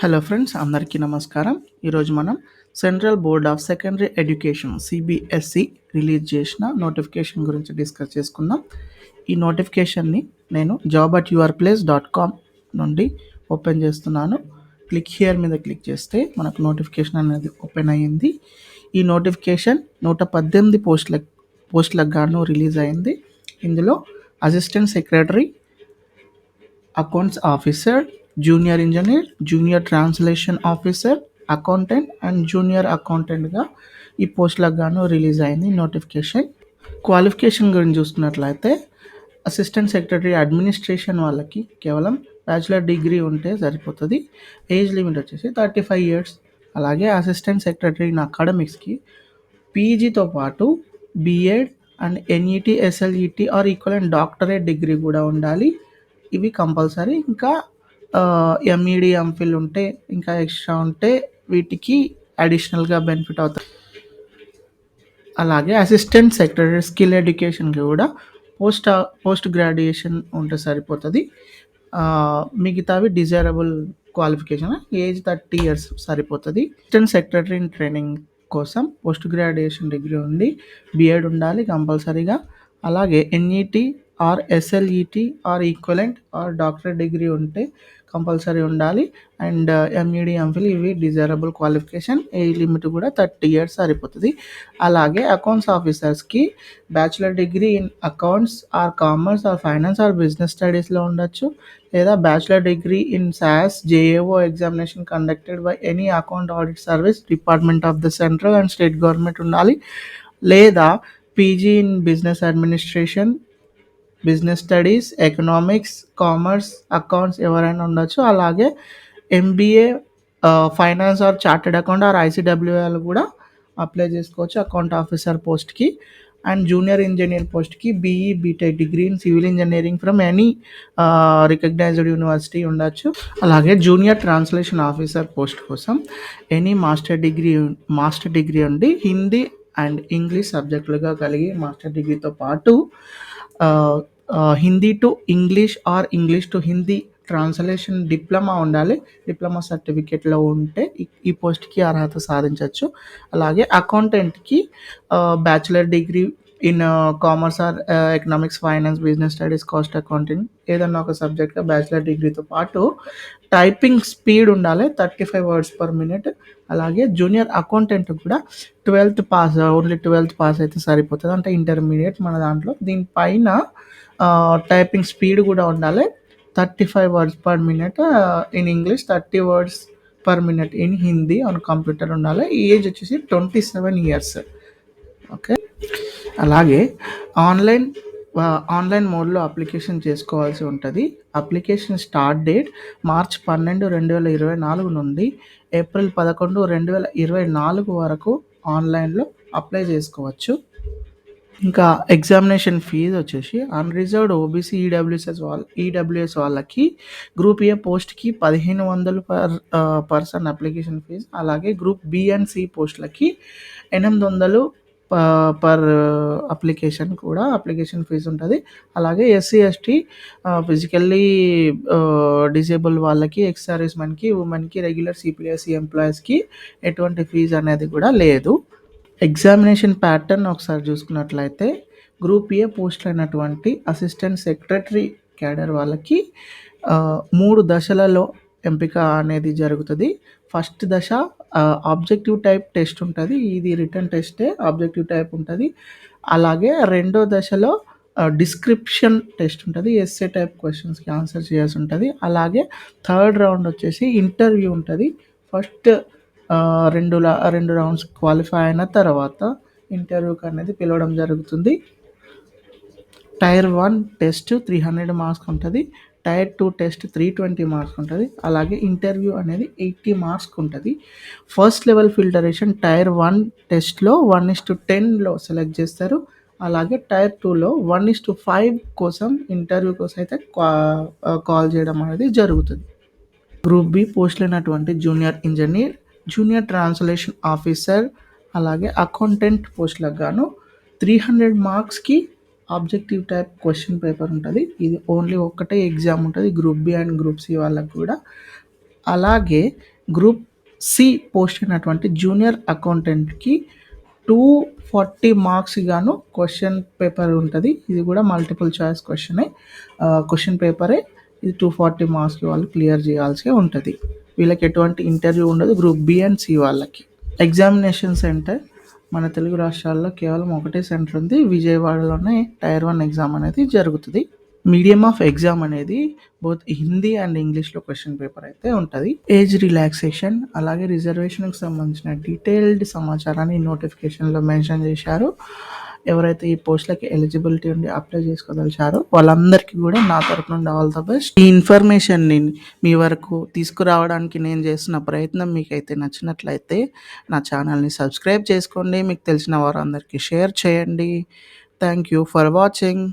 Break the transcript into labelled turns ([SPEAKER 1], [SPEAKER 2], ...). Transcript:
[SPEAKER 1] Hello friends, అందరికీ నమస్కారం. ఈరోజు మనం central board of secondary education CBSE release చేసిన నోటిఫికేషన్ గురించి డిస్కస్ చేసుకుందాం. ఈ నోటిఫికేషన్ని నేను job@yourplace.com నుండి ఓపెన్ చేస్తున్నాను. క్లిక్ హియర్ మీద క్లిక్ చేస్తే మనకు నోటిఫికేషన్ అనేది ఓపెన్ అయ్యింది. ఈ నోటిఫికేషన్ 118 పోస్టులకు గాను రిలీజ్ అయింది. ఇందులో assistant secretary, accounts officer, junior engineer, junior translation officer, accountant and junior అకౌంటెంట్గా ఈ పోస్టులకు గాను రిలీజ్ అయింది నోటిఫికేషన్. క్వాలిఫికేషన్ గురించి చూసుకున్నట్లయితే అసిస్టెంట్ సెక్రటరీ అడ్మినిస్ట్రేషన్ వాళ్ళకి కేవలం బ్యాచిలర్ డిగ్రీ ఉంటే సరిపోతుంది. ఏజ్ లిమిట్ వచ్చేసి 35 years. అలాగే అసిస్టెంట్ సెక్రటరీ ఇన్ అకాడమిక్స్కి పీజీతో పాటు BEd and NET, SLET or equivalent doctorate degree కూడా ఉండాలి. ఇవి కంపల్సరీ. ఇంకా ఎంఈడి, ఎంఫిల్ ఉంటే, ఇంకా ఎక్స్ట్రా ఉంటే వీటికి అడిషనల్గా బెనిఫిట్ అవుతుంది. అలాగే అసిస్టెంట్ సెక్రటరీ స్కిల్ ఎడ్యుకేషన్కి కూడా పోస్ట్ గ్రాడ్యుయేషన్ ఉంటే సరిపోతుంది. మిగతావి డిజైరబుల్ క్వాలిఫికేషన్, ఏజ్ 30 years సరిపోతుంది. అసిస్టెంట్ సెక్రటరీ ట్రైనింగ్ కోసం పోస్ట్ గ్రాడ్యుయేషన్ డిగ్రీ ఉండి బీఎడ్ ఉండాలి కంపల్సరీగా. అలాగే NET or SLET or equivalent or doctorate degree ఉంటే కంపల్సరీ ఉండాలి. అండ్ ఎంఈడి, ఎంఫిల్ ఇవి డిజైరబుల్ క్వాలిఫికేషన్. ఏజ్ లిమిట్ కూడా 30 years సరిపోతుంది. అలాగే అకౌంట్స్ ఆఫీసర్స్కి bachelor degree in accounts or commerce or finance or business స్టడీస్లో ఉండొచ్చు, లేదా bachelor degree in SAS JAO examination conducted by any account audit service department of the central and state government ఉండాలి, లేదా PG in business administration, business studies, economics, commerce, accounts ఎవరైనా ఉండొచ్చు. అలాగే MBA finance or chartered account or ICWL కూడా apply చేసుకోవచ్చు account officer పోస్ట్కి. And junior engineer పోస్ట్కి BE, BTech degree in civil engineering from any recognised university ఉండొచ్చు. అలాగే junior translation officer post కోసం ఎనీ మాస్టర్ డిగ్రీ ఉండి హిందీ అండ్ ఇంగ్లీష్ సబ్జెక్టులుగా కలిగి మాస్టర్ డిగ్రీతో పాటు Hindi to English or English to Hindi translation diploma ఉండాలి. డిప్లొమా సర్టిఫికేట్లో ఉంటే ఈ పోస్ట్కి అర్హత సాధించవచ్చు. అలాగే అకౌంటెంట్కి bachelor degree in commerce or economics, finance, business studies, cost accounting ఏదన్నా ఒక సబ్జెక్ట్లో బ్యాచిలర్ డిగ్రీతో పాటు టైపింగ్ స్పీడ్ ఉండాలి 35 words per minute. అలాగే జూనియర్ అకౌంటెంట్ కూడా 12th pass, only 12th pass అయితే సరిపోతుంది, అంటే ఇంటర్మీడియట్ మన దాంట్లో. దీనిపైన టైపింగ్ స్పీడ్ కూడా ఉండాలి 35 words per minute in English, 30 words per minute in Hindi on computer ఉండాలి. ఏజ్ వచ్చేసి 27 years. ఓకే. అలాగే ఆన్లైన్ మోడ్లో అప్లికేషన్ చేసుకోవాల్సి ఉంటుంది. అప్లికేషన్ స్టార్ట్ డేట్ March 12, 2024 నుండి April 11, 2024 వరకు ఆన్లైన్లో అప్లై చేసుకోవచ్చు. ఇంకా ఎగ్జామినేషన్ ఫీజు వచ్చేసి అన్రిజర్వ్డ్ ఓబీసీ ఈడబ్ల్యూఎస్ వాళ్ళకి గ్రూప్ ఏ పోస్ట్కి 1500 పర్సన్ అప్లికేషన్ ఫీజు. అలాగే గ్రూప్ బి అండ్ సి పోస్టులకి 800 పర్ అప్లికేషన్ కూడా అప్లికేషన్ ఫీజు ఉంటుంది. అలాగే ఎస్సీ, ఎస్టీ, ఫిజికల్లీ డిజేబుల్ వాళ్ళకి, ఎక్స్ సర్వీస్ మెన్కి, ఉమెన్కి, రెగ్యులర్ సిపిఎస్సి ఎంప్లాయీస్కి ఎటువంటి ఫీజు అనేది కూడా లేదు. ఎగ్జామినేషన్ ప్యాటర్న్ ఒకసారి చూసుకున్నట్లయితే గ్రూప్ ఏ పోస్టులు అయినటువంటి అసిస్టెంట్ సెక్రటరీ క్యాడర్ వాళ్ళకి 3 దశలలో ఎంపిక అనేది జరుగుతుంది. ఫస్ట్ దశ ఆబ్జెక్టివ్ టైప్ టెస్ట్ ఉంటుంది. ఇది రిటర్న్ టెస్టే, ఆబ్జెక్టివ్ టైప్ ఉంటుంది. అలాగే రెండో దశలో డిస్క్రిప్షన్ టెస్ట్ ఉంటుంది, ఎస్ఏ టైప్ క్వశ్చన్స్కి ఆన్సర్ చేయాల్సి ఉంటుంది. అలాగే థర్డ్ రౌండ్ వచ్చేసి ఇంటర్వ్యూ ఉంటుంది. ఫస్ట్ రెండు రౌండ్స్ క్వాలిఫై అయిన తర్వాత ఇంటర్వ్యూకి అనేది పిలవడం జరుగుతుంది. టైర్ 1 టెస్ట్ 300 marks ఉంటుంది. టైర్ 2 టెస్ట్ 320 marks ఉంటుంది. అలాగే ఇంటర్వ్యూ అనేది 80 marks ఉంటుంది. ఫస్ట్ లెవెల్ ఫిల్టరేషన్ టైర్ 1 టెస్ట్లో 1:10లో సెలెక్ట్ చేస్తారు. అలాగే టైర్ 2లో 1:5 కోసం ఇంటర్వ్యూ కోసం అయితే కాల్ చేయడం అనేది జరుగుతుంది. గ్రూప్ బి పోస్టులు అయినటువంటి junior engineer, junior translation officer, అలాగే అకౌంటెంట్ పోస్టులకు గాను 300 marksకి ఆబ్జెక్టివ్ టైప్ క్వశ్చన్ పేపర్ ఉంటుంది. ఇది ఓన్లీ ఒక్కటే ఎగ్జామ్ ఉంటుంది group B and group C వాళ్ళకు కూడా. అలాగే గ్రూప్ సి పోస్ట్ అయినటువంటి జూనియర్ అకౌంటెంట్కి 240 మార్క్స్ గాను క్వశ్చన్ పేపర్ ఉంటుంది. ఇది కూడా మల్టిపుల్ చాయిస్ క్వశ్చన్ పేపరే. ఇది 240 మార్క్స్కి వాళ్ళు క్లియర్ చేయాల్సి ఉంటుంది. వీళ్ళకి ఎటువంటి ఇంటర్వ్యూ ఉండదు. గ్రూప్ బి అండ్ సి వాళ్ళకి ఎగ్జామినేషన్ సెంటర్ మన తెలుగు రాష్ట్రాల్లో కేవలం ఒకటే సెంటర్ ఉంది. విజయవాడలోనే టైర్ 1 ఎగ్జామ్ అనేది జరుగుతుంది. మీడియం ఆఫ్ ఎగ్జామ్ అనేది బోత్ హిందీ అండ్ ఇంగ్లీష్లో క్వశ్చన్ పేపర్ అయితే ఉంటుంది. ఏజ్ రిలాక్సేషన్ అలాగే రిజర్వేషన్కి సంబంధించిన డీటెయిల్డ్ సమాచారాన్ని నోటిఫికేషన్లో మెన్షన్ చేశారు. ఎవరైతే ఈ పోస్టులకి ఎలిజిబిలిటీ ఉండి అప్లై చేసుకోదలిచారో వాళ్ళందరికీ కూడా నా తరపు నుండి ఆల్ ద బెస్ట్. ఈ ఇన్ఫర్మేషన్ని మీ వరకు తీసుకురావడానికి నేను చేస్తున్న ప్రయత్నం మీకైతే నచ్చినట్లయితే నా ఛానల్ని సబ్స్క్రైబ్ చేసుకోండి. మీకు తెలిసిన వారందరికీ షేర్ చేయండి. Thank you for watching.